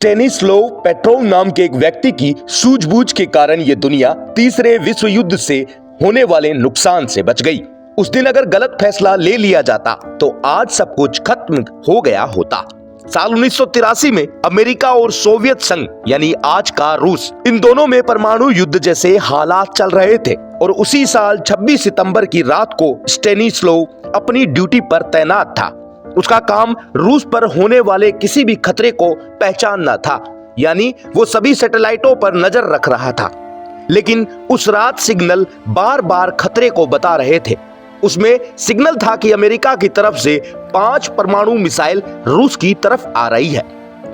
स्टेनिस्लोव पेट्रोव नाम के एक व्यक्ति की सूझबूझ के कारण ये दुनिया तीसरे विश्व युद्ध से होने वाले नुकसान से बच गई। उस दिन अगर गलत फैसला ले लिया जाता तो आज सब कुछ खत्म हो गया होता। साल 1983 में अमेरिका और सोवियत संघ यानी आज का रूस, इन दोनों में परमाणु युद्ध जैसे हालात चल रहे थे और उसी साल 26 सितंबर की रात को स्टेनिस्लोव अपनी ड्यूटी पर तैनात था। उसका काम रूस पर होने वाले किसी भी खतरे को पहचानना था, यानी वो सभी सैटेलाइटों पर नजर रख रहा था। लेकिन उस रात सिग्नल बार बार खतरे को बता रहे थे। उसमें सिग्नल था कि अमेरिका की तरफ से 5 परमाणु मिसाइल रूस की तरफ आ रही है।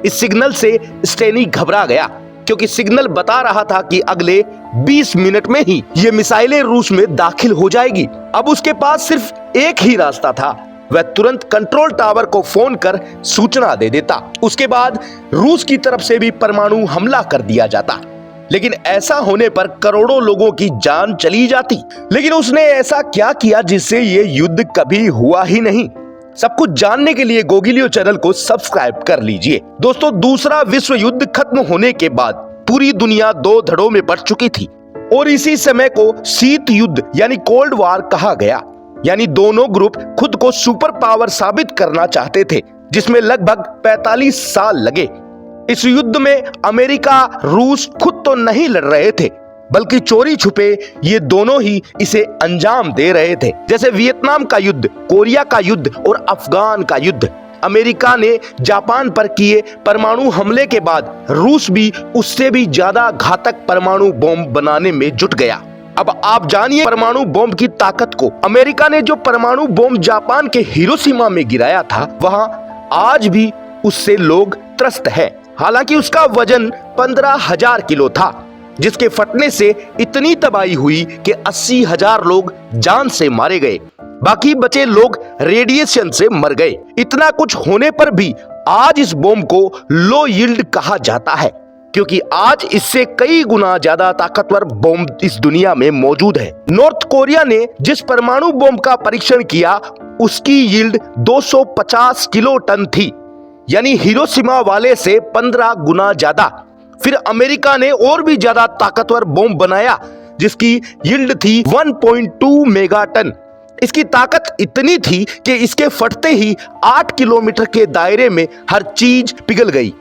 इस सिग्नल से स्टेनी घबरा गया क्योंकि सिग्नल बता रहा था कि अगले 20 मिनट में ही ये मिसाइलें रूस में दाखिल हो जाएगी। अब उसके पास सिर्फ एक ही रास्ता था, वह तुरंत कंट्रोल टावर को फोन कर सूचना दे देता। उसके बाद रूस की तरफ से भी परमाणु हमला कर दिया जाता। लेकिन ऐसा होने पर करोड़ों लोगों की जान चली जाती। लेकिन उसने ऐसा क्या किया जिससे ये युद्ध कभी हुआ ही नहीं? सब कुछ जानने के लिए गोगिलियो चैनल को सब्सक्राइब कर लीजिए। दोस्तों, दूसरा विश्व युद्ध खत्म होने के बाद पूरी दुनिया 2 धड़ों में बट चुकी थी और इसी समय को शीत युद्ध यानी कोल्ड वार कहा गया। यानी दोनों ग्रुप खुद को सुपर पावर साबित करना चाहते थे, जिसमें लगभग 45 साल लगे। इस युद्ध में अमेरिका, रूस खुद तो नहीं लड़ रहे थे, बल्कि चोरी छुपे ये दोनों ही इसे अंजाम दे रहे थे। जैसे वियतनाम का युद्ध, कोरिया का युद्ध और अफगान का युद्ध। अमेरिका ने जापान पर किए परमाणु हमले के बाद रूस भी उससे भी ज्यादा घातक परमाणु बम बनाने में जुट गया। अब आप जानिए परमाणु बम की ताकत को। अमेरिका ने जो परमाणु बम जापान के हिरोशिमा में गिराया था, वहां आज भी उससे लोग त्रस्त है। हालांकि उसका वजन 15,000 किलो था, जिसके फटने से इतनी तबाही हुई कि 80,000 लोग जान से मारे गए। बाकी बचे लोग रेडिएशन से मर गए। इतना कुछ होने पर भी आज इस बम को लो यील्ड कहा जाता है, क्योंकि आज इससे कई गुना ज्यादा ताकतवर बम इस दुनिया में मौजूद है। नॉर्थ कोरिया ने जिस परमाणु बम का परीक्षण किया, उसकी यील्ड 250 किलो टन थी, यानी हिरोशिमा वाले से 15 गुना ज्यादा। फिर अमेरिका ने और भी ज्यादा ताकतवर बम बनाया, जिसकी यील्ड थी 1.2 मेगाटन। इसकी ताकत इतनी थी कि इसके फटते ही 8 किलोमीटर के दायरे में हर चीज पिघल गई।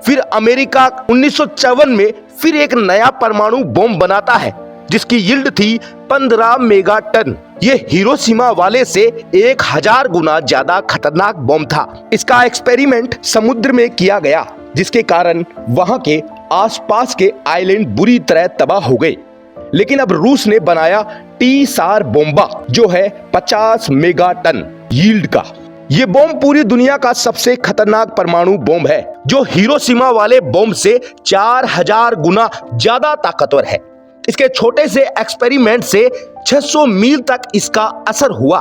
फिर अमेरिका 1954 में फिर एक नया परमाणु बम बनाता है, जिसकी यील्ड थी 15 मेगाटन। ये हिरोशिमा वाले से 1000 गुना ज्यादा खतरनाक बम था। इसका एक्सपेरिमेंट समुद्र में किया गया, जिसके कारण वहां के आसपास के आइलैंड बुरी तरह तबाह हो गए। लेकिन अब रूस ने बनाया टी-सार बोम्बा, जो है 50 मेगाटन यील्ड का। ये बम पूरी दुनिया का सबसे खतरनाक परमाणु बम है, जो हिरोशिमा वाले बम से 4000 गुना ज्यादा ताकतवर है। इसके छोटे से एक्सपेरिमेंट से 600 मील तक इसका असर हुआ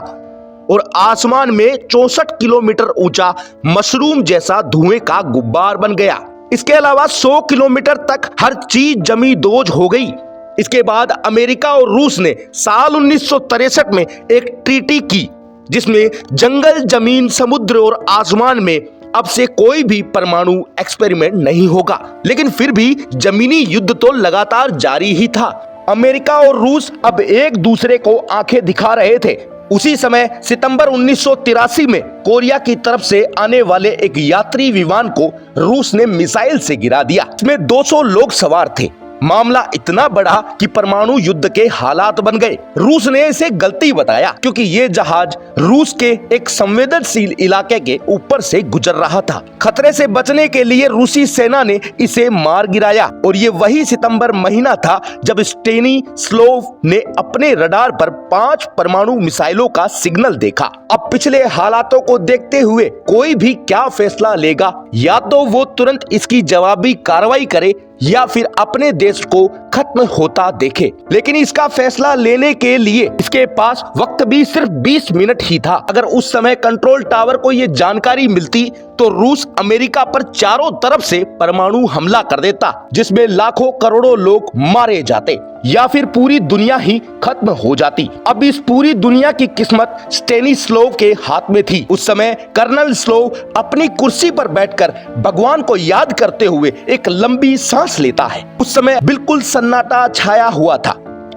और आसमान में 64 किलोमीटर ऊंचा मशरूम जैसा धुएं का गुब्बार बन गया। इसके अलावा 100 किलोमीटर तक हर चीज जमी दोज हो गई। इसके बाद अमेरिका और रूस ने साल 1963 में एक ट्रीटी की, जिसमें जंगल, जमीन, समुद्र और आसमान में अब से कोई भी परमाणु एक्सपेरिमेंट नहीं होगा। लेकिन फिर भी जमीनी युद्ध तो लगातार जारी ही था। अमेरिका और रूस अब एक दूसरे को आंखें दिखा रहे थे। उसी समय सितंबर 1983 में कोरिया की तरफ से आने वाले एक यात्री विमान को रूस ने मिसाइल से गिरा दिया। इसमें 200 लोग सवार थे। मामला इतना बड़ा कि परमाणु युद्ध के हालात बन गए। रूस ने इसे गलती बताया, क्योंकि ये जहाज रूस के एक संवेदनशील इलाके के ऊपर से गुजर रहा था। खतरे से बचने के लिए रूसी सेना ने इसे मार गिराया और ये वही सितंबर महीना था जब स्टेनिस्लोव ने अपने रडार पर 5 परमाणु मिसाइलों का सिग्नल देखा। अब पिछले हालातों को देखते हुए कोई भी क्या फैसला लेगा, या तो वो तुरंत इसकी जवाबी कार्रवाई करे या फिर अपने देश को खत्म होता देखे। लेकिन इसका फैसला लेने के लिए इसके पास वक्त भी सिर्फ 20 मिनट ही था। अगर उस समय कंट्रोल टावर को ये जानकारी मिलती तो रूस अमेरिका पर चारों तरफ से परमाणु हमला कर देता, जिसमें लाखों करोड़ों लोग मारे जाते। या फिर पूरी दुनिया ही खत्म हो जाती। अब इस पूरी दुनिया की किस्मत स्टेनिस्लोव के हाथ में थी। उस समय कर्नल स्लोव अपनी कुर्सी पर बैठकर भगवान को याद करते हुए एक लंबी सांस लेता है। उस समय बिल्कुल सन्नाटा छाया हुआ था।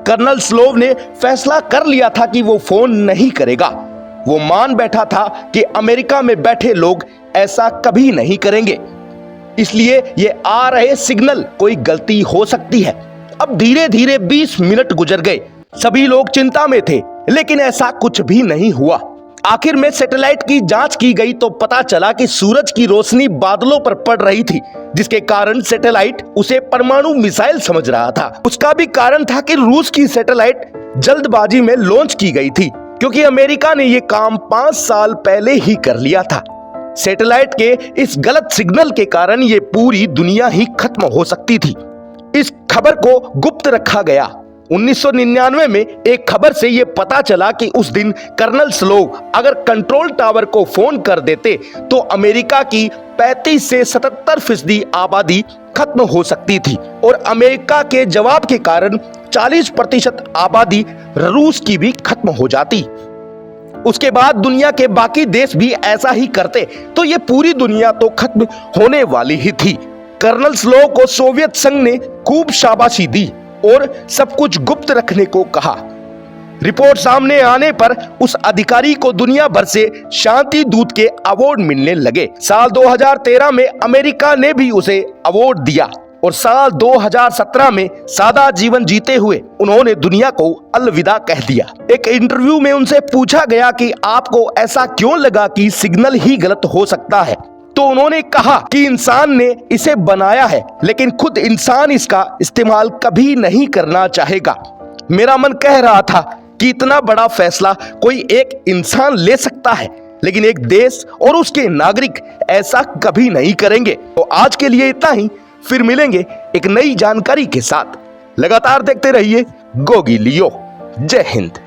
कर्नल स्लोव ने फैसला कर लिया था कि वो फोन नहीं करेगा। वो मान बैठा था कि अमेरिका में बैठे लोग ऐसा कभी नहीं करेंगे, इसलिए ये आ रहे सिग्नल कोई गलती हो सकती है। अब धीरे धीरे 20 मिनट गुजर गए। सभी लोग चिंता में थे, लेकिन ऐसा कुछ भी नहीं हुआ। आखिर में सैटेलाइट की जांच की गई तो पता चला कि सूरज की रोशनी बादलों पर पड़ रही थी, जिसके कारण सैटेलाइट उसे परमाणु मिसाइल समझ रहा था। उसका भी कारण था कि रूस की सैटेलाइट जल्दबाजी में लॉन्च की गई थी, क्योंकि अमेरिका ने यह काम 5 साल पहले ही कर लिया था। सैटेलाइट के इस गलत सिग्नल के कारण ये पूरी दुनिया ही खत्म हो सकती थी। इस खबर को गुप्त रखा गया। 1999 में एक खबर से यह पता चला कि उस दिन कर्नल स्लोव अगर कंट्रोल टावर को फोन कर देते तो अमेरिका की 35 से 77% आबादी खत्म हो सकती थी और अमेरिका के जवाब के कारण 40% आबादी रूस की भी खत्म हो जाती। उसके बाद दुनिया के बाकी देश भी ऐसा ही करते तो ये पूरी दुनिया तो खत्म होने वाली ही थी। कर्नल स्लोव को सोवियत संघ ने खूब शाबाशी दी और सब कुछ गुप्त रखने को कहा। रिपोर्ट सामने आने पर उस अधिकारी को दुनिया भर से शांति दूत के अवार्ड मिलने लगे। साल 2013 में अमेरिका ने भी उसे अवार्ड दिया और साल 2017 में सादा जीवन जीते हुए उन्होंने दुनिया को अलविदा कह दिया। एक इंटरव्यू में उनसे पूछा गया कि आपको ऐसा क्यों लगा कि सिग्नल ही गलत हो सकता है, तो उन्होंने कहा कि इंसान ने इसे बनाया है, लेकिन खुद इंसान इसका इस्तेमाल कभी नहीं करना चाहेगा। मेरा मन कह रहा था कि इतना बड़ा फैसला कोई एक इंसान ले सकता है, लेकिन एक देश और उसके नागरिक ऐसा कभी नहीं करेंगे। तो आज के लिए इतना ही, फिर मिलेंगे एक नई जानकारी के साथ। लगातार देखते रहिए गोगी लियो। जय हिंद।